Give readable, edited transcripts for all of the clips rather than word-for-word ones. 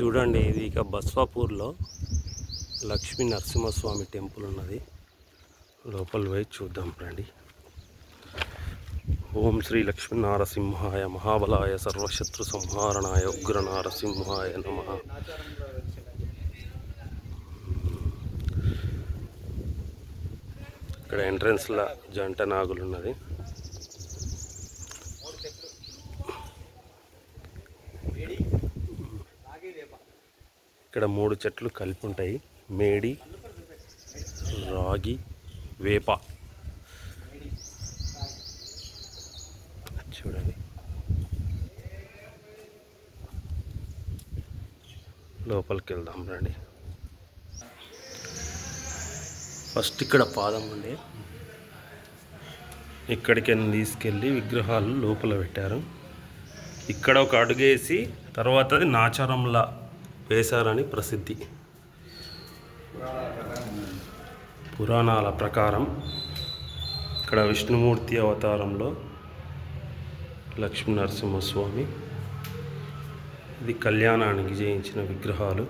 చూడండి, ఇది ఇక బస్వాపూర్లో లక్ష్మీ నరసింహస్వామి టెంపుల్ ఉన్నది. లోపల పోయి చూద్దాం రండి. ఓం శ్రీ లక్ష్మీ నారసింహాయ మహాబలాయ సర్వశత్రు సంహారణాయ ఉగ్ర నారసింహాయ నమః. ఇక్కడ ఎంట్రన్స్లో జంట నాగులు ఉన్నది. ఇక్కడ 3 చెట్లు కలిపి ఉంటాయి: మేడి, రాగి, వేప. చూడండి, లోపలికి వెళ్దాం రండి. ఫస్ట్ ఇక్కడ పాదం ఉండే, ఇక్కడికి తీసుకెళ్ళి విగ్రహాలు లోపల పెట్టారు. ఇక్కడ ఒక అడుగేసి తర్వాత నాచారంలా వేశారని ప్రసిద్ధి. పురాణాల ప్రకారం ఇక్కడ విష్ణుమూర్తి అవతారంలో లక్ష్మీ నరసింహస్వామి, ఇది కళ్యాణానికి చేయించిన విగ్రహాలు.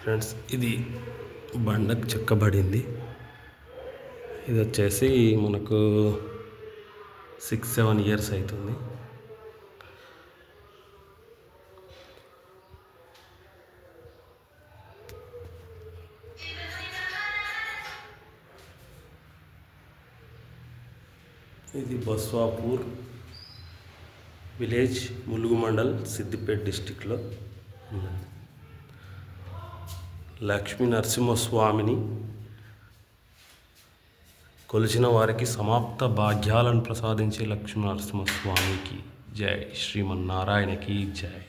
ఫ్రెండ్స్, ఇది బండకు చెక్కబడింది. ఇది వచ్చేసి మనకు 6-7 ఇయర్స్ అవుతుంది. ఇది బస్వాపూర్ విలేజ్, ములుగు మండల్, సిద్దిపేట డిస్టిక్లో ఉన్నది. లక్ష్మీ నరసింహస్వామిని కొలిచిన వారికి సమాప్త భాగ్యాలను ప్రసాదించే లక్ష్మీ నరసింహస్వామికి జై, శ్రీమన్నారాయణకి జై.